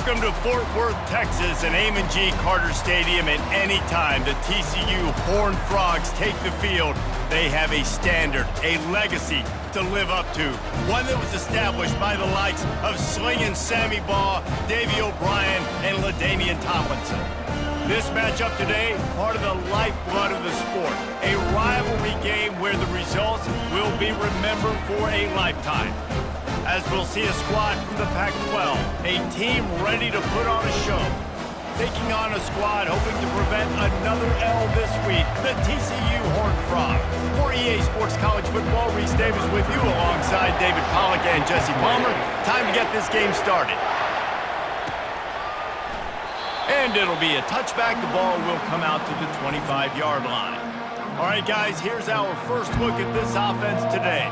Welcome to Fort Worth, Texas, and Amon G. Carter Stadium. And anytime the TCU Horned Frogs take the field, they have a standard, a legacy to live up to. One that was established by the likes of Slingin' Sammy Baugh, Davey O'Brien, and LaDainian Tomlinson. This matchup today, part of the lifeblood of the sport. A rivalry game where the results will be remembered for a lifetime. As we'll see a squad from the Pac-12, a team ready to put on a show. Taking on a squad hoping to prevent another L this week, the TCU Horned Frogs. For EA Sports College Football, Reese Davis with you alongside David Pollack and Jesse Palmer. Time to get this game started. And it'll be a touchback. The ball will come out to the 25-yard line. All right, guys, here's our first look at this offense today.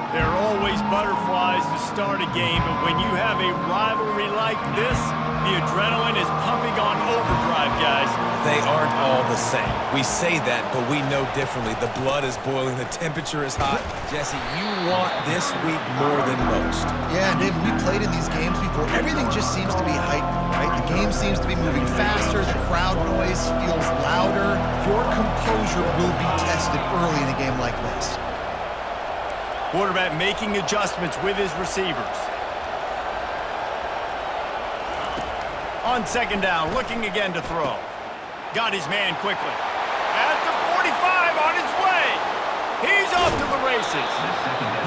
There are always butterflies to start a game, but when you have a rivalry like this, the adrenaline is pumping on overdrive, guys. They aren't all the same. We say that, but we know differently. The blood is boiling, the temperature is hot. Jesse, you want this week more than most. Yeah, Dave, we played in these games before. Everything just seems to be heightened, right? The game seems to be moving faster. The crowd noise feels louder. Your composure will be tested early in a game like this. Quarterback making adjustments with his receivers. On second down, looking again to throw. Got his man quickly. At the 45, on his way. He's off to the races.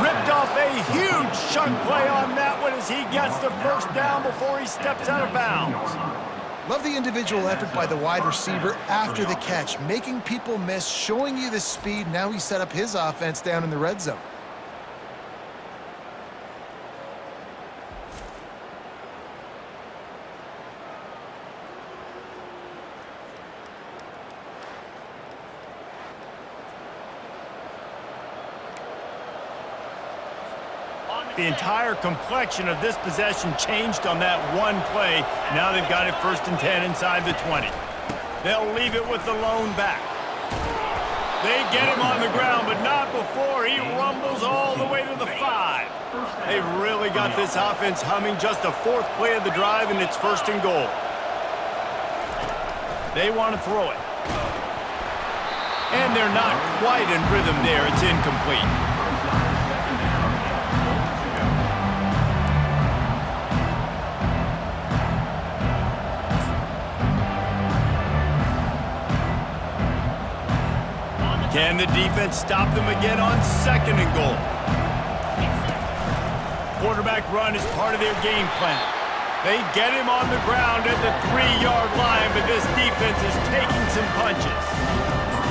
Ripped off a huge chunk play on that one as he gets the first down before he steps out of bounds. Love the individual effort by the wide receiver after the catch, making people miss, showing you the speed. Now he set up his offense down in the red zone. The entire complexion of this possession changed on that one play. Now they've got it 1st and 10 inside the 20. They'll leave it with the lone back. They get him on the ground, but not before he rumbles all the way to the 5. They've really got this offense humming. Just a 4th play of the drive, and it's 1st and goal. They want to throw it. And they're not quite in rhythm there. It's incomplete. Can the defense stop them again on 2nd and goal? Quarterback run is part of their game plan. They get him on the ground at the 3-yard line, but this defense is taking some punches.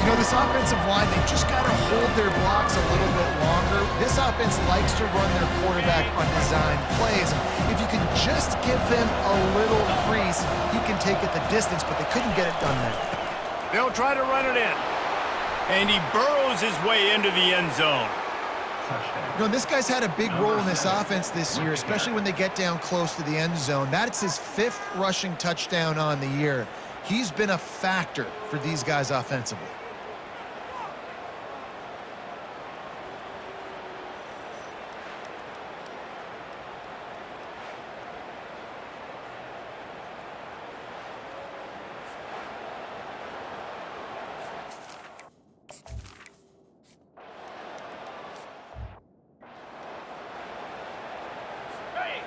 You know, this offensive line, they just got to hold their blocks a little bit longer. This offense likes to run their quarterback on design plays. If you can just give them a little crease, he can take it the distance, but they couldn't get it done there. They'll try to run it in. And he burrows his way into the end zone. You know, this guy's had a big role in this offense this year, especially when they get down close to the end zone. That's his 5th rushing touchdown on the year. He's been a factor for these guys offensively.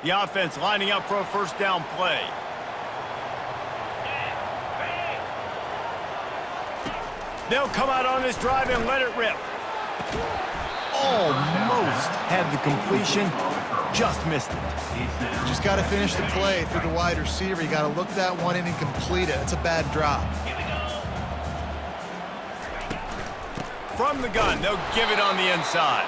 The offense lining up for a 1st down play. They'll come out on this drive and let it rip. Almost had the completion, just missed it. Just got to finish the play through the wide receiver. You got to look that one in and complete it. It's a bad drop. From the gun, they'll give it on the inside.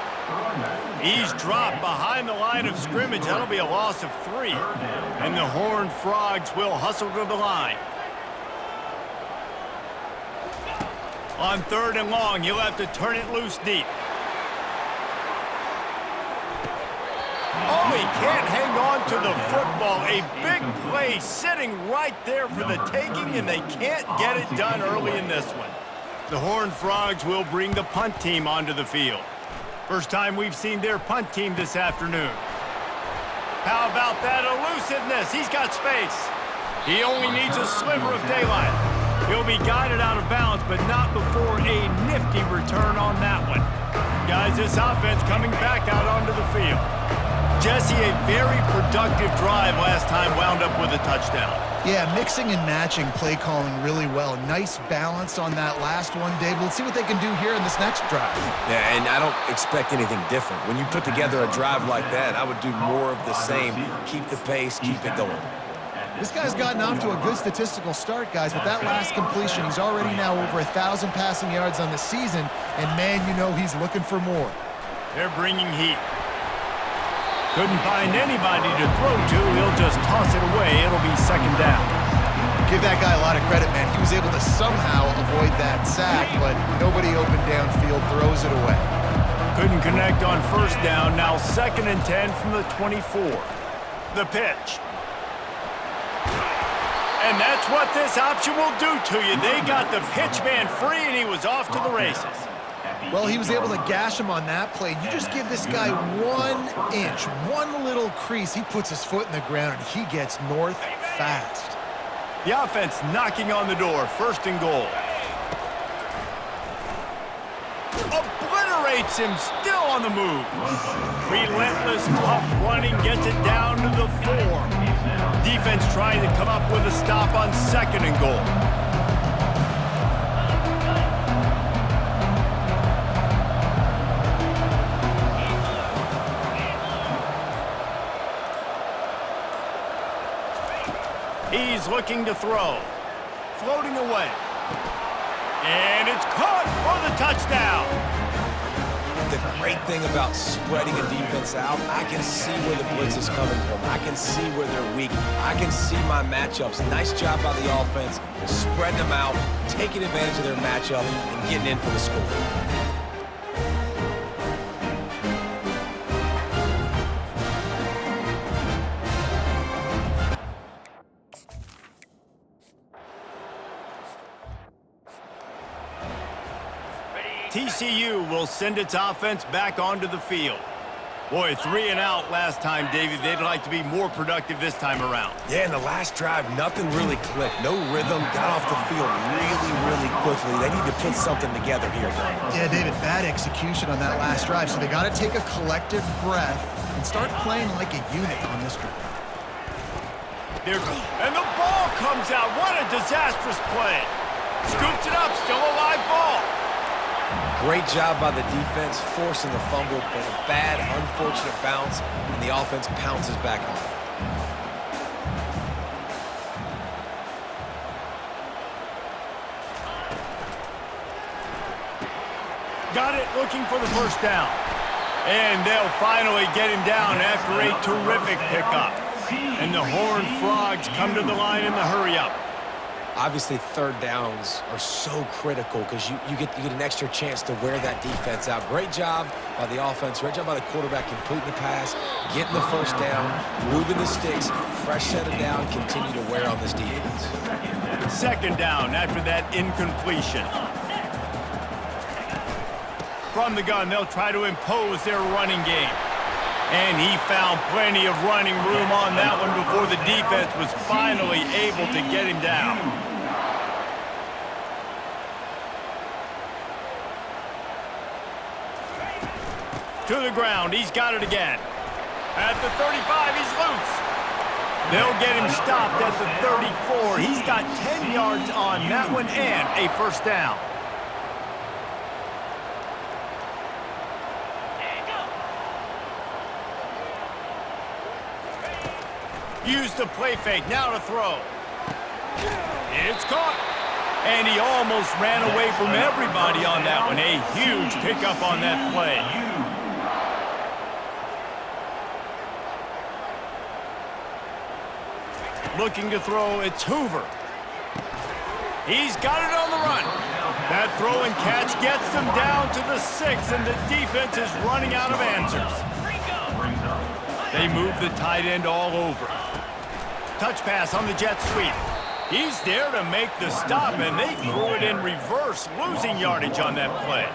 He's dropped behind the line of scrimmage. That'll be a loss of 3. And the Horned Frogs will hustle to the line. On 3rd and long, he'll have to turn it loose deep. Oh, he can't hang on to the football. A big play sitting right there for the taking, and they can't get it done early in this one. The Horned Frogs will bring the punt team onto the field. First time we've seen their punt team this afternoon. How about that elusiveness? He's got space. He only needs a sliver of daylight. He'll be guided out of bounds, but not before a nifty return on that one. Guys, this offense coming back out onto the field. Jesse, a very productive drive last time wound up with a touchdown. Yeah, mixing and matching play calling really well. Nice balance on that last one, Dave. Let's see what they can do here in this next drive. Yeah, and I don't expect anything different. When you put together a drive like that, I would do more of the same. Keep the pace, keep it going. This guy's gotten off to a good statistical start, guys. With that last completion, he's already now over 1,000 passing yards on the season, and man, you know he's looking for more. They're bringing heat. Couldn't find anybody to throw to. He'll just toss it away. It'll be second down. Give that guy a lot of credit, man. He was able to somehow avoid that sack, but nobody open downfield, throws it away. Couldn't connect on first down. Now 2nd and 10 from the 24. The pitch. And that's what this option will do to you. They got the pitch man free, and he was off to the races. Well, he was able to gash him on that play. You just give this guy 1 inch, one little crease. He puts his foot in the ground, and he gets north fast. The offense knocking on the door. 1st and goal. Obliterates him, still on the move. Relentless, tough running, gets it down to the 4. Defense trying to come up with a stop on 2nd and goal. He's looking to throw. Floating away. And it's caught for the touchdown. The great thing about spreading a defense out, I can see where the blitz is coming from. I can see where they're weak. I can see my matchups. Nice job by the offense, spreading them out, taking advantage of their matchup, and getting in for the score. TCU will send its offense back onto the field. Boy, 3 and out last time, David. They'd like to be more productive this time around. Yeah, in the last drive, nothing really clicked. No rhythm, got off the field really quickly. They need to put something together here. Yeah, David, bad execution on that last drive, so they got to take a collective breath and start playing like a unit on this drive. And the ball comes out. What a disastrous play. Scoops it up, still a live ball. Great job by the defense, forcing the fumble, but a bad, unfortunate bounce, and the offense pounces back on it. Got it, looking for the first down. And they'll finally get him down after a terrific pickup. And the Horned Frogs come to the line in the hurry-up. Obviously, 3rd downs are so critical because you get an extra chance to wear that defense out. Great job by the offense. Great job by the quarterback completing the pass, getting the first down, moving the sticks, fresh set of down, continue to wear on this defense. 2nd down after that incompletion. From the gun, they'll try to impose their running game. And he found plenty of running room on that one before the defense was finally able to get him down. To the ground, he's got it again. At the 35, he's loose. They'll get him stopped at the 34. He's got 10 yards on that one and a first down. Use the play fake, now to throw. It's caught. And he almost ran away from everybody on that one. A huge pickup on that play. Looking to throw, it's Hoover. He's got it on the run. That throw and catch gets them down to the 6, and the defense is running out of answers. They move the tight end all over. Touch pass on the jet sweep. He's there to make the stop, and they threw it in reverse, losing yardage on that play.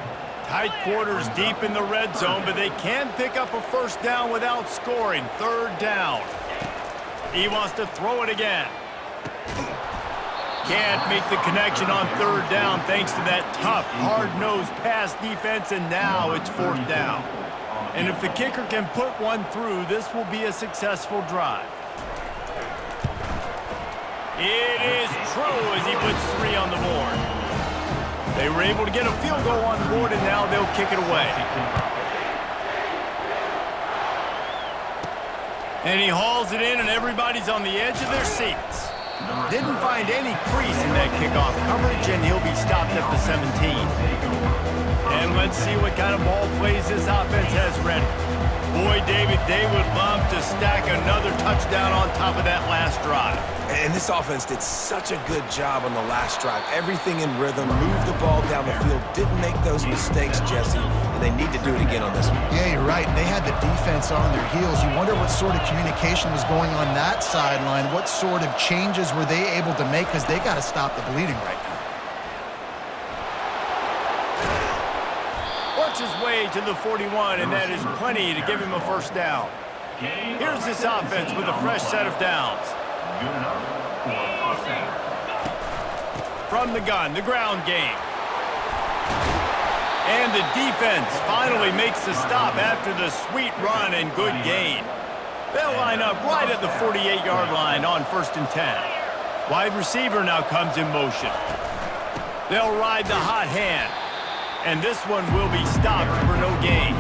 Tight quarters deep in the red zone, but they can pick up a first down without scoring. 3rd down. He wants to throw it again. Can't make the connection on third down thanks to that tough, hard-nosed pass defense, and now it's fourth down. And if the kicker can put one through, this will be a successful drive. It is true as he puts 3 on the board. They were able to get a field goal on the board, and now they'll kick it away. And he hauls it in, and everybody's on the edge of their seats. Didn't find any crease in that kickoff coverage, and he'll be stopped at the 17. And let's see what kind of ball plays this offense has ready. Boy, David, they would love to stack another touchdown on top of that last drive. And this offense did such a good job on the last drive. Everything in rhythm, moved the ball down the field, didn't make those mistakes, Jesse, and they need to do it again on this one. Yeah, you're right. They had the defense on their heels. You wonder what sort of communication was going on that sideline. What sort of changes were they able to make, because they got to stop the bleeding right now. Works his way to the 41, and that is plenty to give him a first down. Here's this offense with a fresh set of downs. From the gun, the ground game. And the defense finally makes the stop after the sweet run and good gain. They'll line up right at the 48-yard line on 1st and 10. Wide receiver now comes in motion. They'll ride the hot hand. And this one will be stopped for no gain.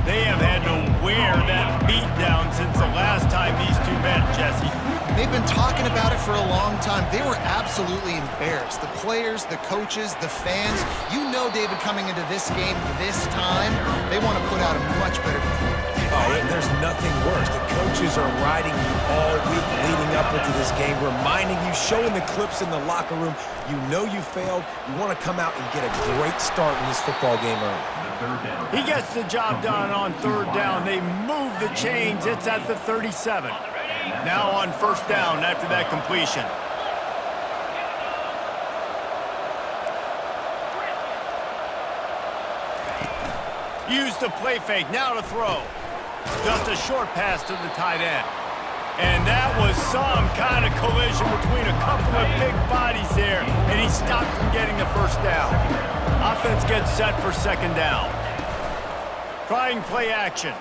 They have had to wear that beat down since the last time these two met, Jesse. They've been talking about it for a long time. They were absolutely embarrassed. The players, the coaches, the fans. You know, David, coming into this game this time, they want to put out a much better performance. Oh, there's nothing worse. The coaches are riding you all week leading up into this game, reminding you, showing the clips in the locker room. You know you failed. You want to come out and get a great start in this football game early. He gets the job done on third down. They move the chains. It's at the 37. Now on first down after that completion. Use the play fake. Now to throw. Just a short pass to the tight end. And that was some kind of collision between a couple of big bodies there, and he stopped from getting the first down. Offense gets set for second down. Trying play action.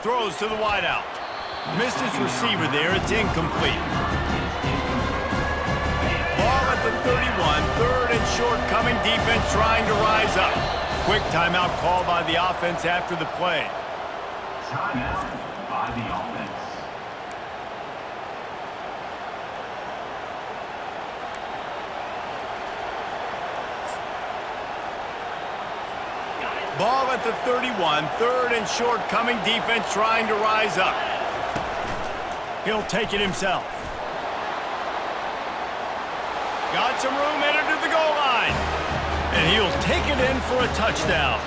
Throws to the wideout. Missed his receiver there. It's incomplete. Ball at the 31. Third and short coming. Defense trying to rise up. Quick timeout call by the offense after the play. Timeout by the offense. Ball at the 31. Third and short coming. Defense trying to rise up. He'll take it himself. Got some room, headed to the goal line. And he'll take it in for a touchdown.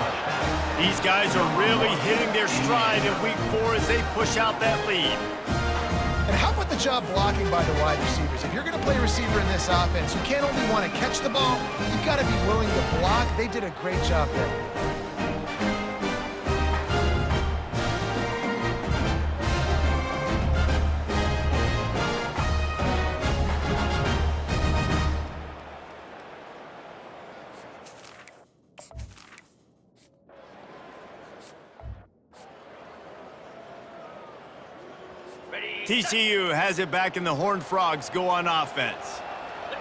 These guys are really hitting their stride in week 4 as they push out that lead. And how about the job blocking by the wide receivers? If you're going to play receiver in this offense, you can't only want to catch the ball, you've got to be willing to block. They did a great job there. TCU has it back, and the Horned Frogs go on offense.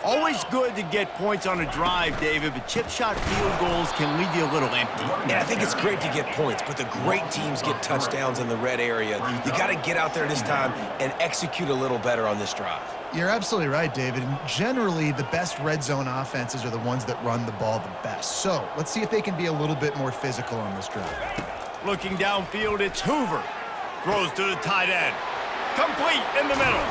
Always good to get points on a drive, David, but chip shot field goals can leave you a little empty. Yeah, I think it's great to get points, but the great teams get touchdowns in the red area. You got to get out there this time and execute a little better on this drive. You're absolutely right, David. And generally, the best red zone offenses are the ones that run the ball the best. So let's see if they can be a little bit more physical on this drive. Looking downfield, it's Hoover. Throws to the tight end. Complete in the middle.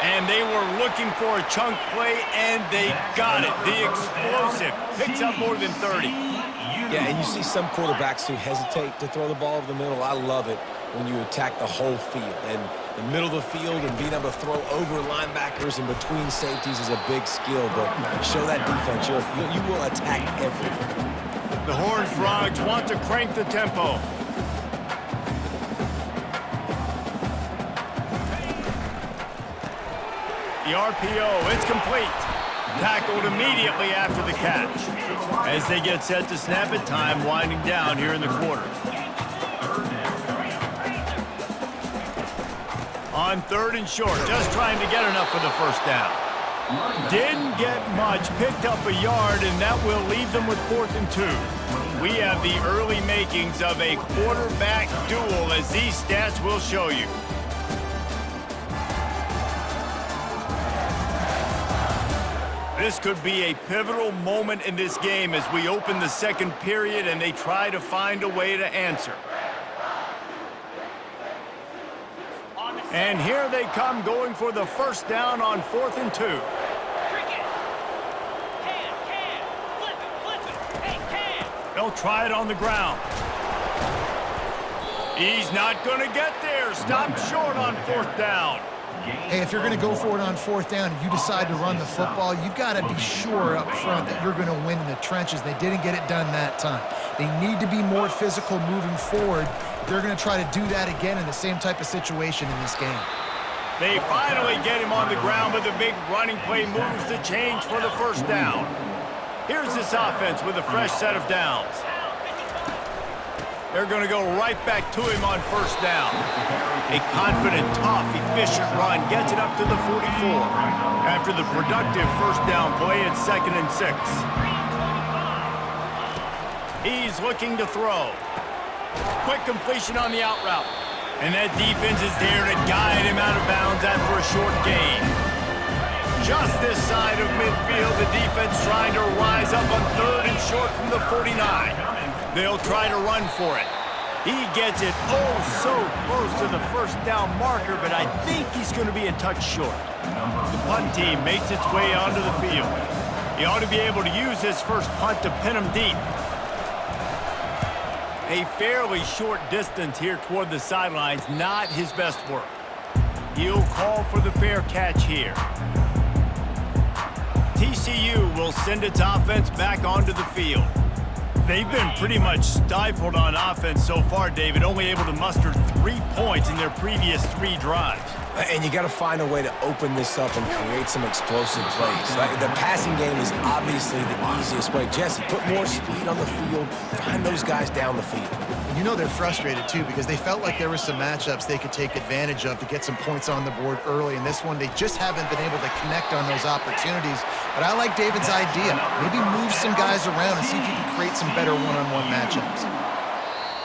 And they were looking for a chunk play, and they got it. The explosive picks up more than 30. Yeah, and you see some quarterbacks who hesitate to throw the ball over the middle. I love it when you attack the whole field. And the middle of the field and being able to throw over linebackers and between safeties is a big skill. But show that defense. You will attack everything. The Horned Frogs want to crank the tempo. The RPO, it's complete. Tackled immediately after the catch. As they get set to snap it, time winding down here in the quarter. On 3rd and short, just trying to get enough for the first down. Didn't get much, picked up a yard, and that will leave them with 4th and 2. We have the early makings of a quarterback duel, as these stats will show you. This could be a pivotal moment in this game as we open the 2nd period and they try to find a way to answer. And here they come, going for the first down on 4th and 2. They'll try it on the ground. He's not going to get there. Stopped short on 4th down. Hey, if you're going to go for it on 4th down and you decide to run the football, you've got to be sure up front that you're going to win in the trenches. They didn't get it done that time. They need to be more physical moving forward. They're going to try to do that again in the same type of situation in this game. They finally get him on the ground, but the big running play moves the change for the first down. Here's this offense with a fresh set of downs. They're going to go right back to him on first down. A confident, tough, efficient run gets it up to the 44. After the productive first down play, it's 2nd and 6. He's looking to throw. Quick completion on the out route. And that defense is there to guide him out of bounds after a short gain. Just this side of midfield, the defense trying to rise up on 3rd and short from the 49. They'll try to run for it. He gets it so close to the first down marker, but I think he's going to be a touch short. The punt team makes its way onto the field. He ought to be able to use his first punt to pin him deep. A fairly short distance here toward the sidelines, not his best work. He'll call for the fair catch here. TCU will send its offense back onto the field. They've been pretty much stifled on offense so far, David, only able to muster 3 points in their previous 3 drives. And you got to find a way to open this up and create some explosive plays. The passing game is obviously the easiest way. Jesse, put more speed on the field, find those guys down the field. You know they're frustrated, too, because they felt like there were some matchups they could take advantage of to get some points on the board early. In this one, they just haven't been able to connect on those opportunities. But I like David's idea. Maybe move some guys around and see if you can create some better one-on-one matchups.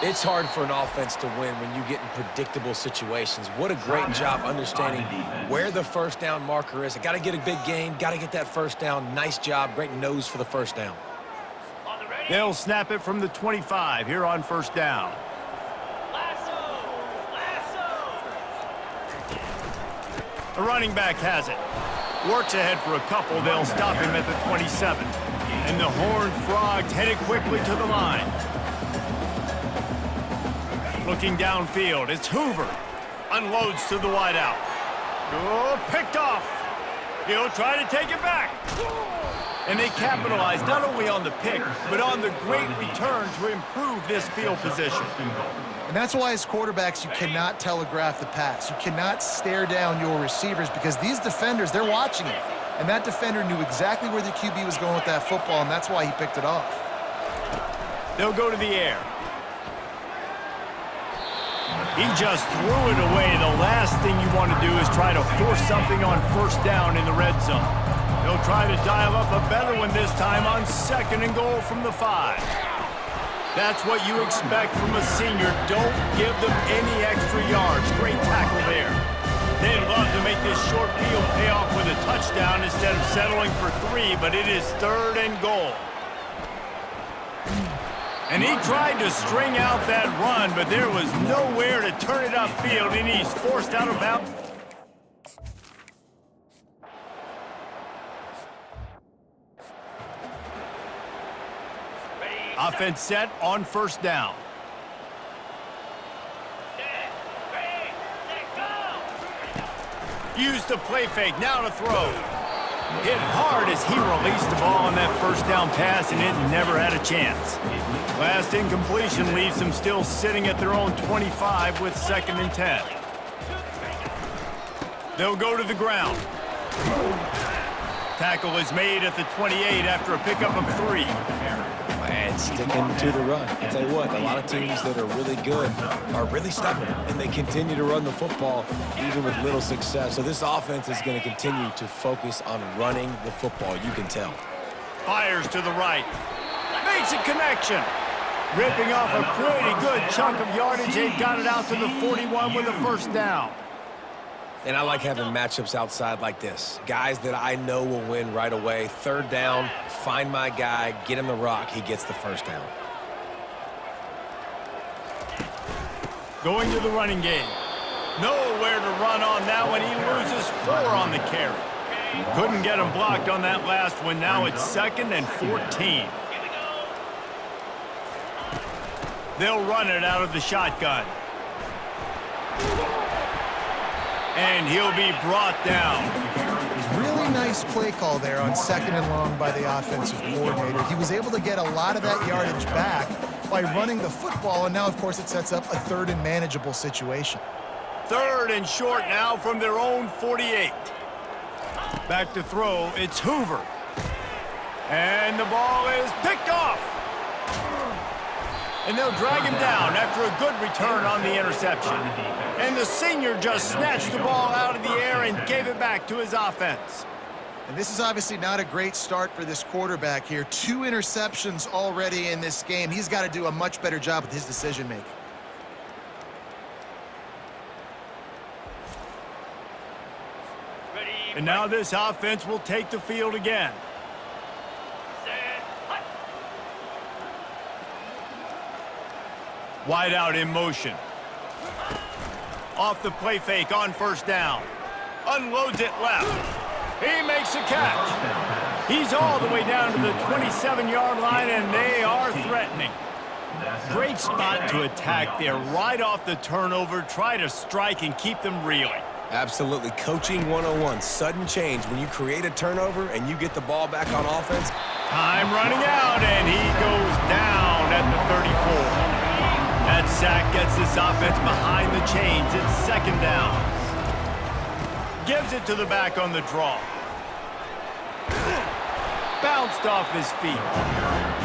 It's hard for an offense to win when you get in predictable situations. What a great job understanding where the first down marker is. I got to get a big gain, got to get that first down. Nice job, great nose for the first down. They'll snap it from the 25 here on first down. The running back has it. Works ahead for a couple. They'll stop him at the 27. And the Horned Frogs headed quickly to the line. Looking downfield, it's Hoover. Unloads to the wideout. Oh, picked off. He'll try to take it back. And they capitalize not only on the pick, but on the great return to improve this field position. And that's why as quarterbacks, you cannot telegraph the pass. You cannot stare down your receivers because these defenders, they're watching it. And that defender knew exactly where the QB was going with that football, and that's why he picked it off. They'll go to the air. He just threw it away. The last thing you want to do is try to force something on first down in the red zone. They'll try to dial up a better one this time on 2nd and goal from the 5. That's what you expect from a senior. Don't give them any extra yards. Great tackle there. They'd love to make this short field pay off with a touchdown instead of settling for 3, but it is 3rd and goal. And he tried to string out that run, but there was nowhere to turn it upfield, and he's forced out of bounds. Offense set on first down. Use the play fake, now to throw. Hit hard as he released the ball on that first down pass, and it never had a chance. Last incompletion leaves them still sitting at their own 25 with 2nd and 10. They'll go to the ground. Tackle is made at the 28 after a pickup of 3. And sticking to the run. I tell you what, a lot of teams that are really good are really stubborn, and they continue to run the football even with little success. So this offense is going to continue to focus on running the football. You can tell. Fires to the right. Makes a connection. Ripping off a pretty good chunk of yardage. They've got it out to the 41 with a first down. And I like having matchups outside like this. Guys that I know will win right away. Third down, find my guy, get him the rock, he gets the first down. Going to the running game. Nowhere to run on that one. He loses 4 on the carry. Couldn't get him blocked on that last one. Now it's 2nd and 14. They'll run it out of the shotgun. And he'll be brought down. Really nice play call there on 2nd and long by the offensive coordinator. He was able to get a lot of that yardage back by running the football, and now, of course, it sets up a 3rd and manageable situation. 3rd and short now from their own 48. Back to throw, it's Hoover. And the ball is picked off. And they'll drag him down after a good return on the interception. And the senior just snatched the ball out of the air and gave it back to his offense. And this is obviously not a great start for this quarterback here. 2 interceptions already in this game. He's got to do a much better job with his decision-making. And now this offense will take the field again. Wide out in motion. Off the play fake on first down. Unloads it left. He makes a catch. He's all the way down to the 27-yard line, and they are threatening. Great spot to attack there. Right off the turnover, try to strike and keep them reeling. Absolutely. Coaching 101. Sudden change. When you create a turnover and you get the ball back on offense. Time running out, and he goes down at the 34. That sack gets this offense behind the chains. It's 2nd down. Gives it to the back on the draw. Bounced off his feet.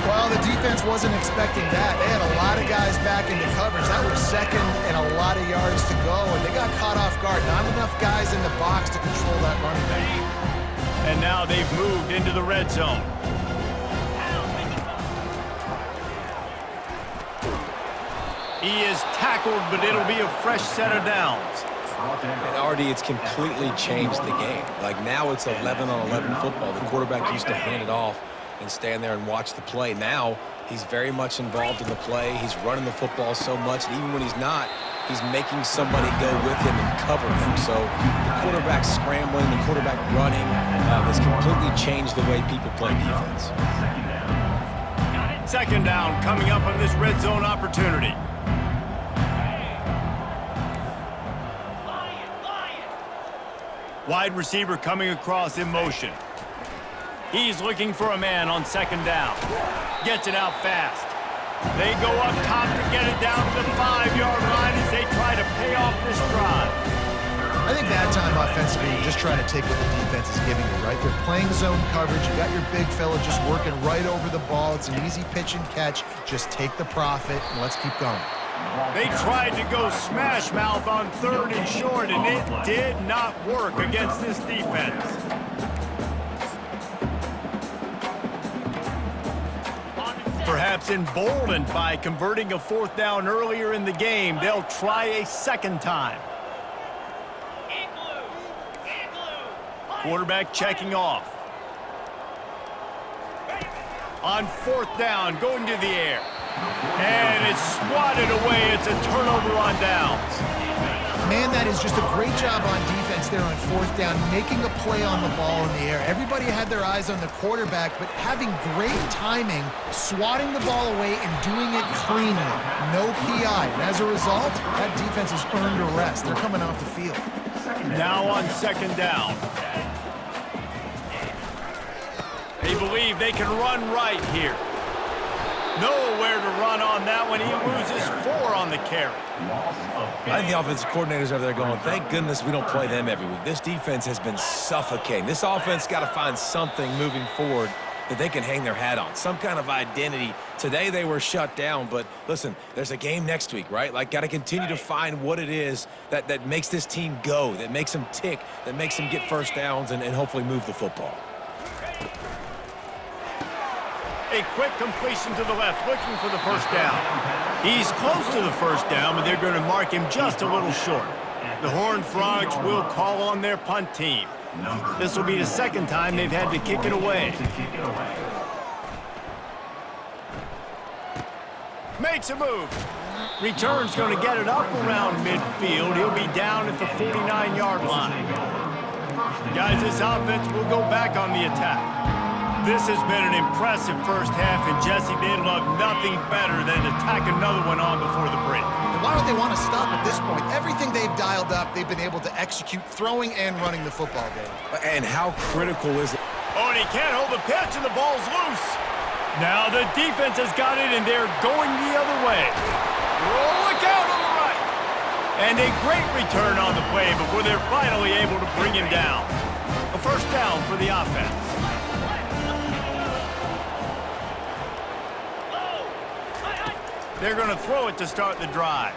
Well, the defense wasn't expecting that. They had a lot of guys back into coverage. That was 2nd and a lot of yards to go, and they got caught off guard. Not enough guys in the box to control that running back. And now they've moved into the red zone. He is tackled, but it'll be a fresh set of downs. And already it's completely changed the game. Like now it's 11-on-11 football. The quarterback used to hand it off and stand there and watch the play. Now he's very much involved in the play. He's running the football so much, and even when he's not, he's making somebody go with him and cover him. So the quarterback scrambling, the quarterback running has completely changed the way people play defense. 2nd down coming up on this red zone opportunity. Wide receiver coming across in motion. He's looking for a man on 2nd down. Gets it out fast. They go up top to get it down to the 5-yard line as they try to pay off this drive. I think that time offensively, you're just trying to take what the defense is giving you, right? They're playing zone coverage. You got your big fella just working right over the ball. It's an easy pitch and catch. Just take the profit and let's keep going. They tried to go smash mouth on 3rd and short, and it did not work against this defense. Perhaps emboldened by converting a 4th down earlier in the game, they'll try a 2nd time. Quarterback checking off. On 4th down, going to the air. And it's swatted away. It's a turnover on downs. Man, that is just a great job on defense there on 4th down, making a play on the ball in the air. Everybody had their eyes on the quarterback, but having great timing, swatting the ball away and doing it cleanly. No PI. And as a result, that defense has earned a rest. They're coming off the field. Now on 2nd down. They believe they can run right here. Nowhere to run on that one. He loses 4 on the carry. I think the offensive coordinators over there going, thank goodness we don't play them every week. This defense has been suffocating. This offense got to find something moving forward that they can hang their hat on, some kind of identity. Today they were shut down, but listen, there's a game next week, right? Like, got to continue to find what it is that makes this team go, that makes them tick, that makes them get first downs and hopefully move the football. A quick completion to the left, looking for the first down. He's close to the first down, but they're going to mark him just a little short. The Horned Frogs will call on their punt team. This will be the second time they've had to kick it away. Makes a move. Return's going to get it up around midfield. He'll be down at the 49-yard line. Guys, this offense will go back on the attack. This has been an impressive first half, and Jesse, they'd love nothing better than to tack another one on before the break. Why don't they want to stop at this point? Everything they've dialed up, they've been able to execute throwing and running the football game. And how critical is it? Oh, and he can't hold the pitch, and the ball's loose. Now the defense has got it, and they're going the other way. Oh, look out on the right. And a great return on the play before they're finally able to bring him down. A first down for the offense. They're going to throw it to start the drive.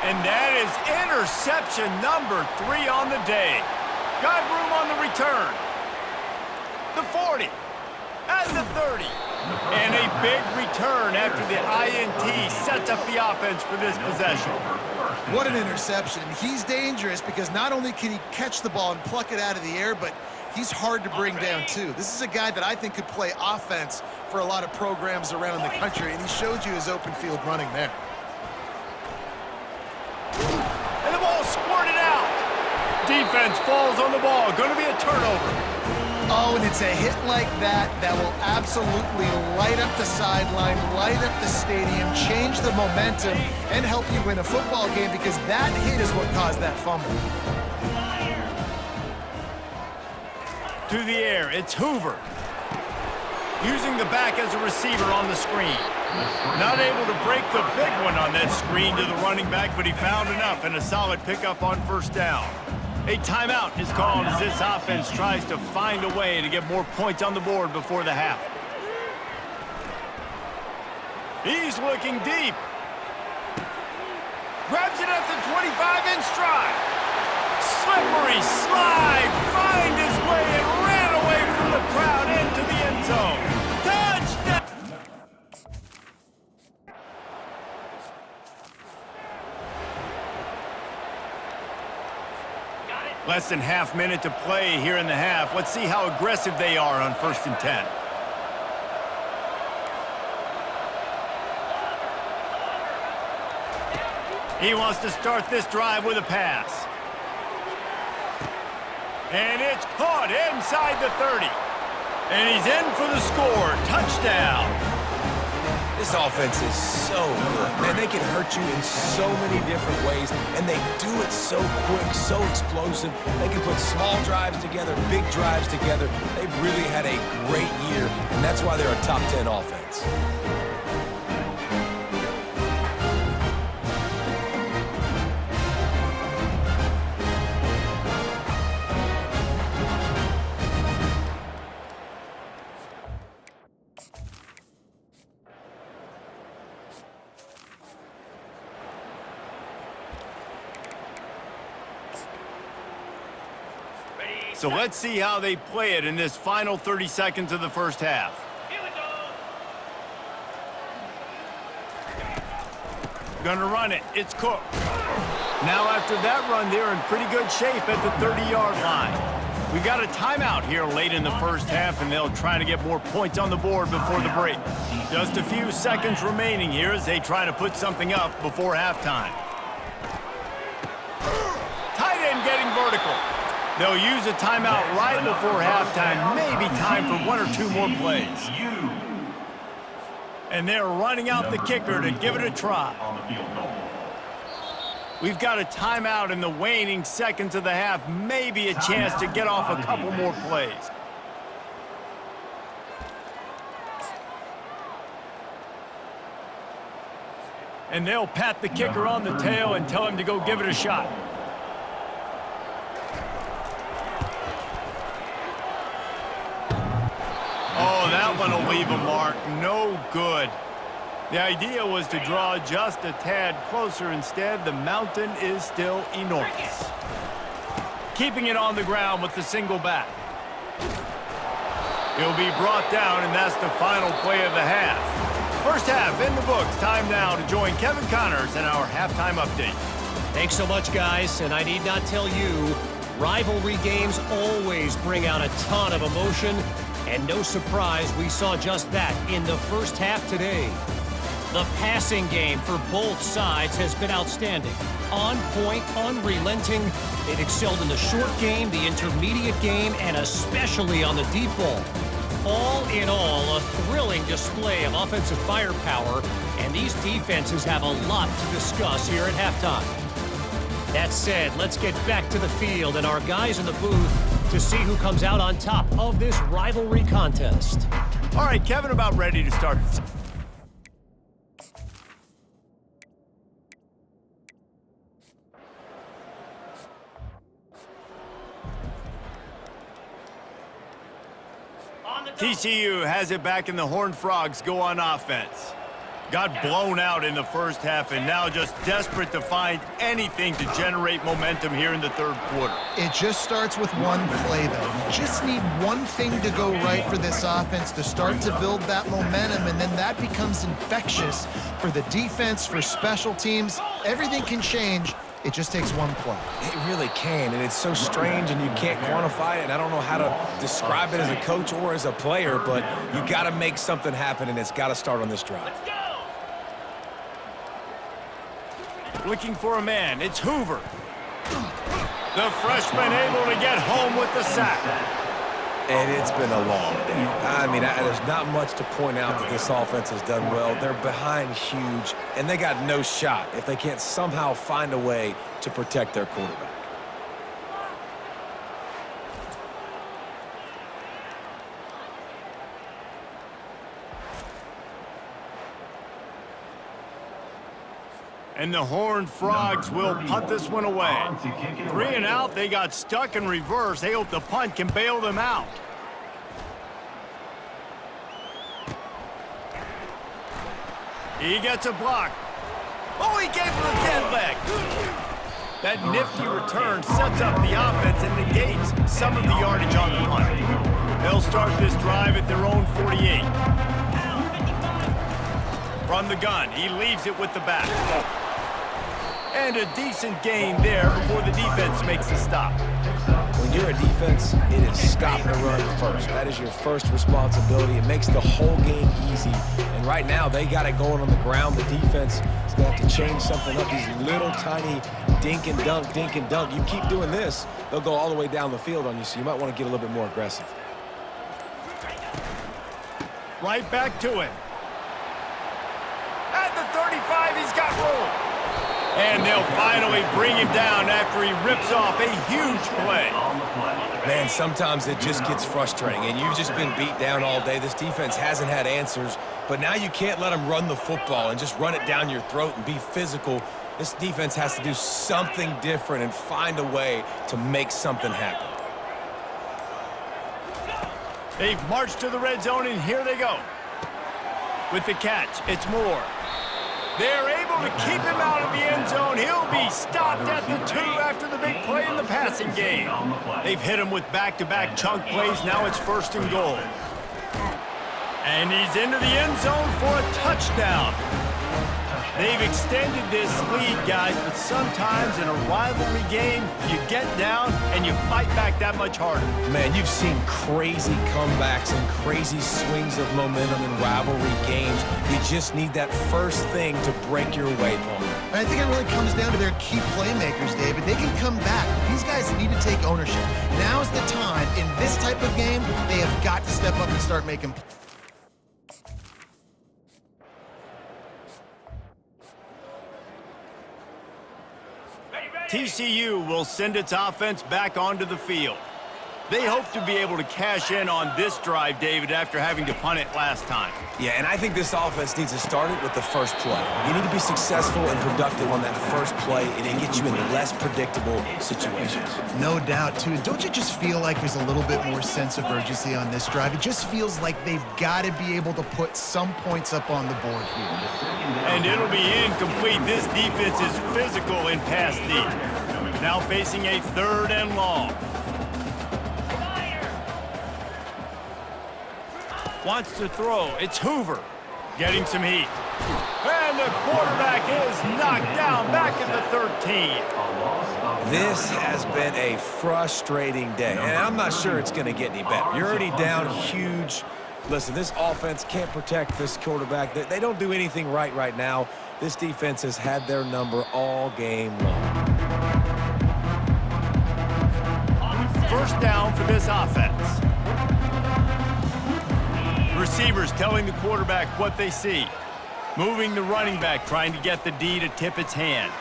And that is interception number 3 on the day. Got room on the return. The 40. And the 30. And a big return after the INT sets up the offense for this possession. What an interception. He's dangerous because not only can he catch the ball and pluck it out of the air, but he's hard to bring down, too. This is a guy that I think could play offense for a lot of programs around the country, and he showed you his open field running there. And the ball squirted out. Defense falls on the ball. Going to be a turnover. Oh, and it's a hit like that that will absolutely light up the sideline, light up the stadium, change the momentum, and help you win a football game because that hit is what caused that fumble. To the air, it's Hoover. Using the back as a receiver on the screen. Not able to break the big one on that screen to the running back, but he found enough and a solid pickup on first down. A timeout is called as this offense tries to find a way to get more points on the board before the half. He's looking deep. Grabs it at the 25 in stride. Slippery slide, find his way and ran away from the crowd into the end zone. Touchdown! Less than half minute to play here in the half. Let's see how aggressive they are on 1st and 10. He wants to start this drive with a pass. And it's caught inside the 30. And he's in for the score. Touchdown. This offense is so good. Man, they can hurt you in so many different ways, and they do it so quick, so explosive. They can put small drives together, big drives together. They've really had a great year, and that's why they're a top 10 offense. So let's see how they play it in this final 30 seconds of the first half. Gonna run it. It's Cook. Now after that run, they're in pretty good shape at the 30-yard line. We got a timeout here late in the first half, and they'll try to get more points on the board before the break. Just a few seconds remaining here as they try to put something up before halftime. Tight end getting vertical. They'll use a timeout right before halftime, maybe time for 1 or 2 more plays. And they're running out the kicker to give it a try. We've got a timeout in the waning seconds of the half, maybe a chance to get off a couple more plays. And they'll pat the kicker on the tail and tell him to go give it a shot. Oh, that one will leave a mark. No good. The idea was to draw just a tad closer. Instead, the mountain is still enormous. Keeping it on the ground with the single back. He'll be brought down, and that's the final play of the half. First half in the books. Time now to join Kevin Connors in our halftime update. Thanks so much, guys. And I need not tell you, rivalry games always bring out a ton of emotion. And no surprise, we saw just that in the first half today. The passing game for both sides has been outstanding. On point, unrelenting. They've excelled in the short game, the intermediate game, and especially on the deep ball. All in all, a thrilling display of offensive firepower, and these defenses have a lot to discuss here at halftime. That said, let's get back to the field and our guys in the booth to see who comes out on top of this rivalry contest. All right, Kevin, about ready to start. TCU has it back, and the Horned Frogs go on offense. Got blown out in the first half, and now just desperate to find anything to generate momentum here in the third quarter. It just starts with one play, though. You just need one thing to go right for this offense to start to build that momentum, and then that becomes infectious for the defense, for special teams. Everything can change. It just takes one play. It really can, and it's so strange, and you can't quantify it, and I don't know how to describe it as a coach or as a player, but you got to make something happen, and it's got to start on this drive. Looking for a man. It's Hoover. The freshman able to get home with the sack. And it's been a long day. I mean, there's not much to point out that this offense has done well. They're behind huge, and they got no shot if they can't somehow find a way to protect their quarterback. And the Horned Frogs will punt this one away. 3 and out, they got stuck in reverse. They hope the punt can bail them out. He gets a block. Oh, he gave him a 10-leg. That nifty return sets up the offense and negates some of the yardage on the punt. They'll start this drive at their own 48. From the gun, he leaves it with the back. And a decent gain there before the defense makes a stop. When you're a defense, it is stop the run first. That is your first responsibility. It makes the whole game easy. And right now, they got it going on the ground. The defense is going to have to change something up. These little tiny dink and dunk, dink and dunk. You keep doing this, they'll go all the way down the field on you, so you might want to get a little bit more aggressive. Right back to him. At the 35, he's got room. And they'll finally bring him down after he rips off a huge play. Man, sometimes it just gets frustrating, and you've just been beat down all day. This defense hasn't had answers, but now you can't let them run the football and just run it down your throat and be physical. This defense has to do something different and find a way to make something happen. They've marched to the red zone, and here they go. With the catch, it's Moore. They're able to keep him out of the end zone. He'll be stopped at the 2 after the big play in the passing game. They've hit him with back-to-back chunk plays. Now it's 1st and goal. And he's into the end zone for a touchdown. They've extended this lead, guys, but sometimes in a rivalry game, you get down and you fight back that much harder. Man, you've seen crazy comebacks and crazy swings of momentum in rivalry games. You just need that first thing to break your way, Paul. And I think it really comes down to their key playmakers, David. They can come back. These guys need to take ownership. Now's the time. In this type of game, they have got to step up and start making plays. TCU will send its offense back onto the field. They hope to be able to cash in on this drive, David, after having to punt it last time. Yeah, and I think this offense needs to start it with the first play. You need to be successful and productive on that first play, and it gets you in less predictable situations. No doubt, too. Don't you just feel like there's a little bit more sense of urgency on this drive? It just feels like they've got to be able to put some points up on the board here. And it'll be incomplete. This defense is physical in pass deep. Now facing a 3rd and long. Wants to throw. It's Hoover getting some heat. And the quarterback is knocked down back at the 13. This has been a frustrating day, and I'm not sure it's going to get any better. You're already down huge. Listen, this offense can't protect this quarterback. They don't do anything right now. This defense has had their number all game long. First down for this offense. Receivers telling the quarterback what they see. Moving the running back, trying to get the D to tip its hand.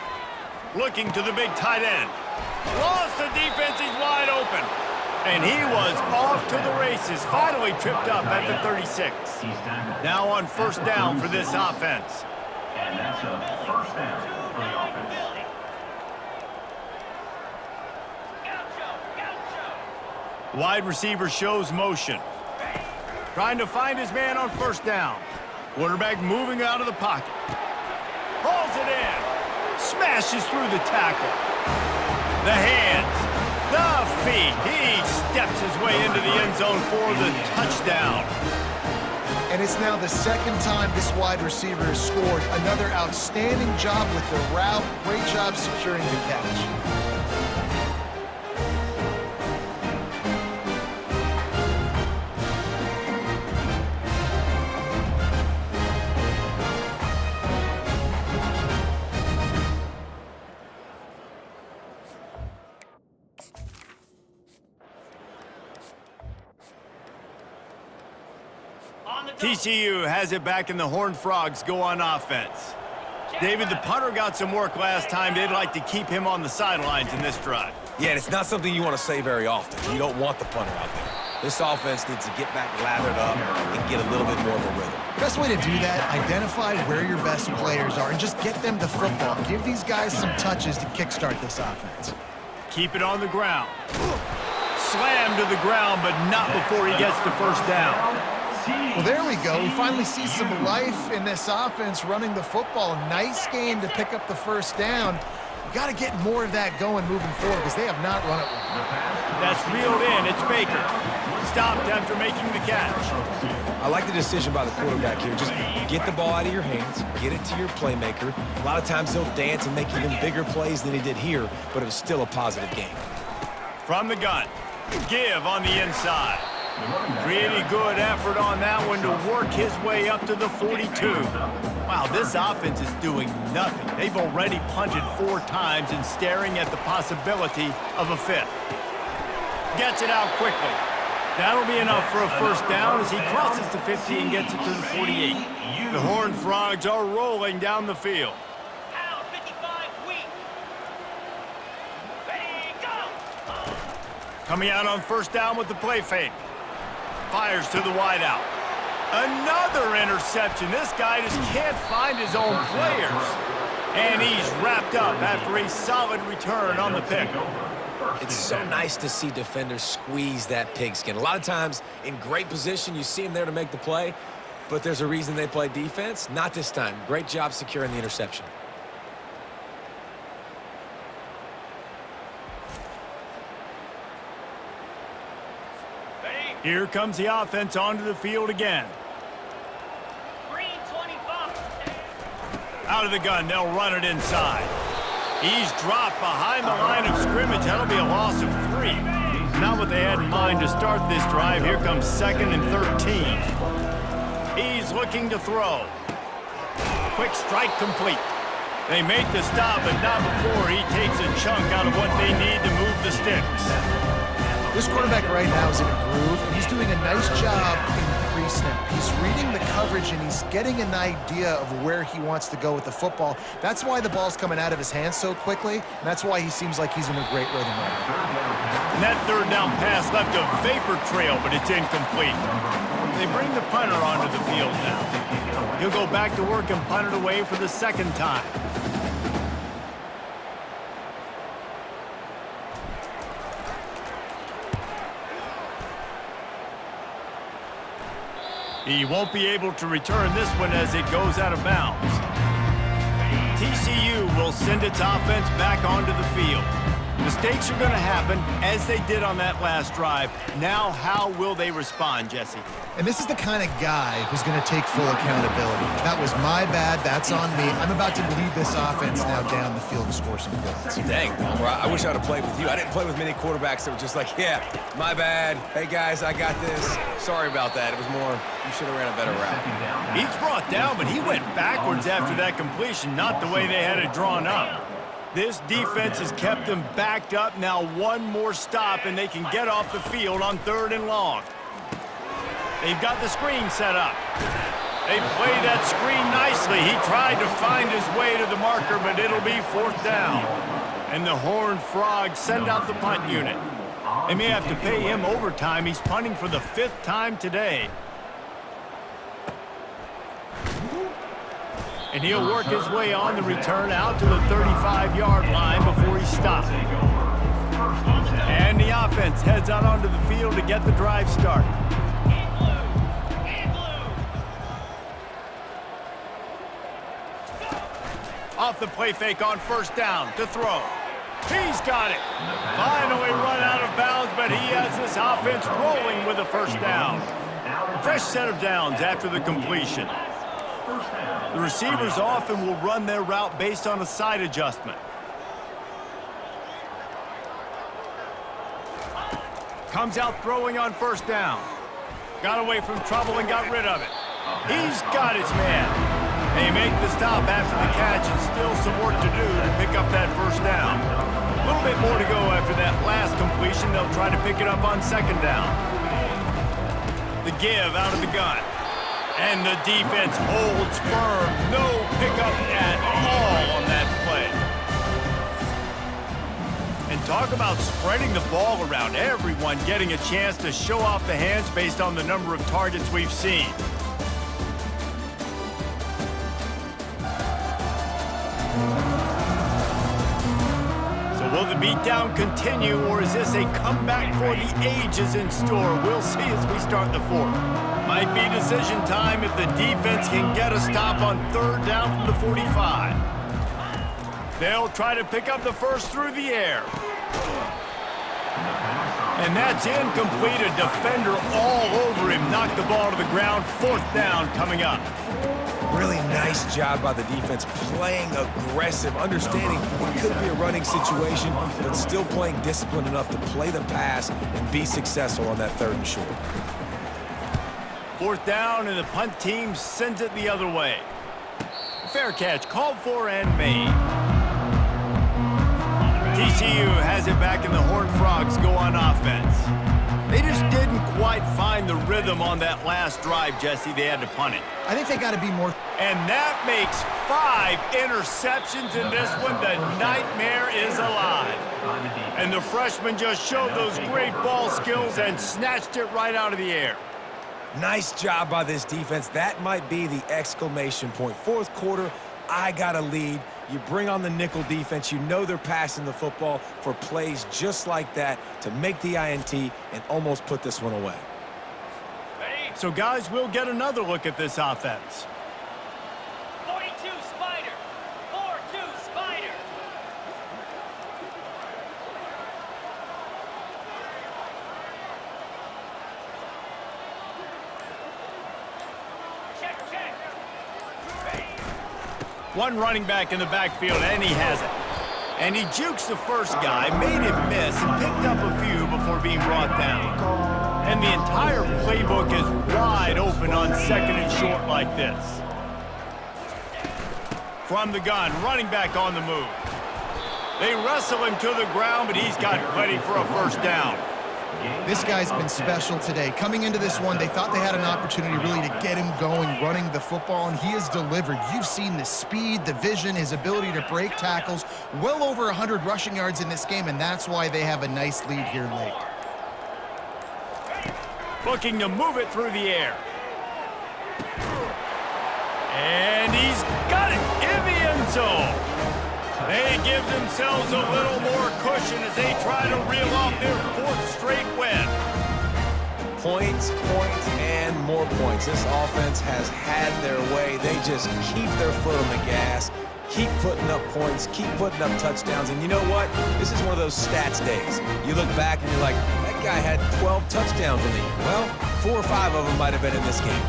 Looking to the big tight end. Lost the defense, he's wide open. And he was off to the races, finally tripped up at the 36. Now on first down for this offense. And that's a first down for the offense. Wide receiver shows motion. Trying to find his man on first down. Quarterback moving out of the pocket. Hauls it in. Smashes through the tackle. The hands. The feet. He steps his way into the end zone for the touchdown. And it's now the 2nd time this wide receiver has scored. Another outstanding job with the route. Great job securing the catch. TCU has it back, and the Horned Frogs go on offense. David, the punter got some work last time. They'd like to keep him on the sidelines in this drive. Yeah, and it's not something you want to say very often. You don't want the punter out there. This offense needs to get back lathered up and get a little bit more of a rhythm. Best way to do that, identify where your best players are and just get them the football. Give these guys some touches to kickstart this offense. Keep it on the ground. Slam to the ground, but not before he gets the first down. Well, there we go. We finally see some life in this offense running the football. Nice game to pick up the first down. We've got to get more of that going moving forward because they have not run it well. That's reeled in. It's Baker. Stopped after making the catch. I like the decision by the quarterback here. Just get the ball out of your hands, get it to your playmaker. A lot of times he'll dance and make even bigger plays than he did here, but it was still a positive game. From the gun. Give on the inside. Pretty good effort on that one to work his way up to the 42. Wow, this offense is doing nothing. They've already punted 4 times and staring at the possibility of a 5th. Gets it out quickly. That'll be enough for a first down as he crosses the 50 and gets it to the 48. The Horned Frogs are rolling down the field. Coming out on first down with the play fake. Fires to the wideout. Another interception. This guy just can't find his own players. And he's wrapped up after a solid return on the pick. It's so nice to see defenders squeeze that pigskin. A lot of times in great position, you see them there to make the play, but there's a reason they play defense. Not this time. Great job securing the interception. Here comes the offense onto the field again. Out of the gun, they'll run it inside. He's dropped behind the line of scrimmage. That'll be a loss of 3. Not what they had in mind to start this drive. Here comes 2nd and 13. He's looking to throw. Quick strike complete. They make the stop, but not before he takes a chunk out of what they need to move the sticks. This quarterback right now is in a groove, and he's doing a nice job in pre-snap. He's reading the coverage, and he's getting an idea of where he wants to go with the football. That's why the ball's coming out of his hands so quickly, and that's why he seems like he's in a great rhythm right now. And that third down pass left a vapor trail, but it's incomplete. They bring the punter onto the field now. He'll go back to work and punt it away for the second time. He won't be able to return this one as it goes out of bounds. TCU will send its offense back onto the field. Mistakes are going to happen, as they did on that last drive. Now, how will they respond, Jesse? And this is the kind of guy who's going to take full accountability. That was my bad. That's on me. I'm about to lead this offense now down the field and score some points. Dang, Palmer, I wish I would have played with you. I didn't play with many quarterbacks that were just like, yeah, my bad. Hey, guys, I got this. Sorry about that. It was more, you should have ran a better route. He's brought down, but he went backwards after that completion, not the way they had it drawn up. This defense has kept them backed up. Now one more stop, and they can get off the field on 3rd and long. They've got the screen set up. They played that screen nicely. He tried to find his way to the marker, but it'll be 4th down. And the Horned Frogs send out the punt unit. They may have to pay him overtime. He's punting for the 5th time today. And he'll work his way on the return out to the 35-yard line before he stops. And the offense heads out onto the field to get the drive started. Off the play fake on 1st down to throw. He's got it. Finally run out of bounds, but he has this offense rolling with a 1st down. Fresh set of downs after the completion. The receivers often will run their route based on a side adjustment. Comes out throwing on 1st down. Got away from trouble and got rid of it. He's got his man. They make the stop after the catch, and still some work to do to pick up that 1st down. A little bit more to go after that last completion. They'll try to pick it up on 2nd down. The give out of the gun. And the defense holds firm. No pickup at all on that play. And talk about spreading the ball around. Everyone getting a chance to show off the hands based on the number of targets we've seen. So will the beatdown continue, or is this a comeback for the ages in store? We'll see as we start the 4th. Might be decision time if the defense can get a stop on 3rd down from the 45. They'll try to pick up the 1st through the air. And that's incomplete. A defender all over him. Knocked the ball to the ground. 4th down coming up. Really nice job by the defense, playing aggressive, understanding it could be a running situation, but still playing disciplined enough to play the pass and be successful on that 3rd and short. 4th down, and the punt team sends it the other way. Fair catch called for and made. TCU has it back, and the Horned Frogs go on offense. They just didn't quite find the rhythm on that last drive, Jesse. They had to punt it. I think they got to be more. And that makes 5 interceptions in this one. The nightmare is alive. And the freshman just showed those great ball skills and snatched it right out of the air. Nice job by this defense. That might be the exclamation point. 4th quarter, I got a lead. You bring on the nickel defense. You know they're passing the football for plays just like that to make the INT and almost put this one away. So, guys, we'll get another look at this offense. 42 Spider. 4-2 Spider. One running back in the backfield, and he has it. And he jukes the first guy, made him miss, and picked up a few before being brought down. And the entire playbook is wide open on 2nd and short like this. From the gun, running back on the move. They wrestle him to the ground, but he's got plenty for a 1st down. This guy's been special today. Coming into this one, they thought they had an opportunity really to get him going, running the football, and he has delivered. You've seen the speed, the vision, his ability to break tackles, well over 100 rushing yards in this game, and that's why they have a nice lead here late. Looking to move it through the air. And he's got it in the end zone. They give themselves a little more cushion as they try to reel off their 4th straight win. Points, points, and more points. This offense has had their way. They just keep their foot on the gas, keep putting up points, keep putting up touchdowns. And you know what? This is one of those stats days. You look back and you're like, that guy had 12 touchdowns in the year. Well, 4 or 5 of them might have been in this game.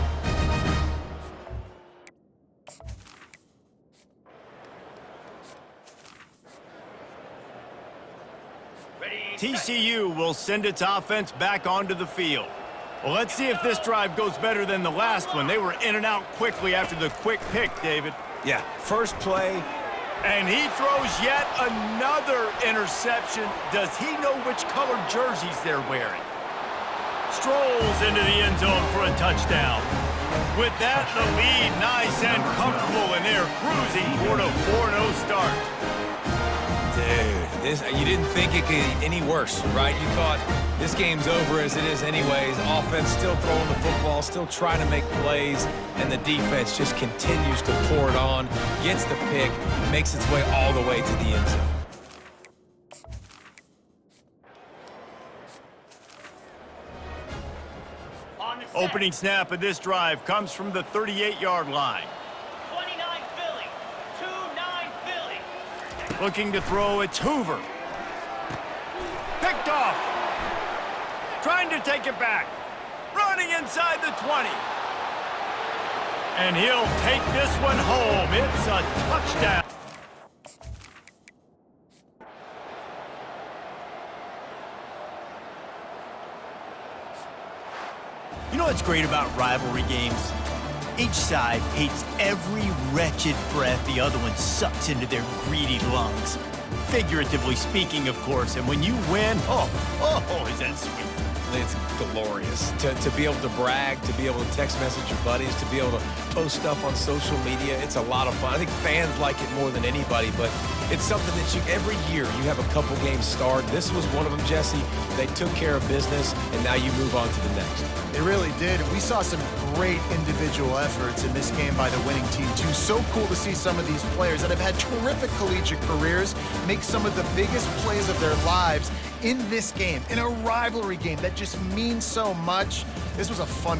TCU will send its offense back onto the field. Well, let's see if this drive goes better than the last one. They were in and out quickly after the quick pick, David. Yeah, first play. And he throws yet another interception. Does he know which colored jerseys they're wearing? Strolls into the end zone for a touchdown. With that, the lead nice and comfortable, and they're cruising toward a 4-0 start. Dude, you didn't think it could get any worse, right? You thought this game's over as it is anyways. Offense still throwing the football, still trying to make plays, and the defense just continues to pour it on, gets the pick, makes its way all the way to the end zone. Opening snap of this drive comes from the 38-yard line. 29 Philly. 2-9 Philly. Looking to throw, it's Hoover. Picked off. Trying to take it back. Running inside the 20. And he'll take this one home. It's a touchdown. You know what's great about rivalry games? Each side hates every wretched breath the other one sucks into their greedy lungs. Figuratively speaking, of course, and when you win, oh, is that sweet. It's glorious to be able to brag, to be able to text message your buddies, to be able to post stuff on social media. It's a lot of fun. I think fans like it more than anybody, but it's something that every year you have a couple games start. This was one of them, Jesse. They took care of business, and now you move on to the next. They really did. We saw some great individual efforts in this game by the winning team, too. So cool to see some of these players that have had terrific collegiate careers make some of the biggest plays of their lives in this game, in a rivalry game that just means so much. This was a fun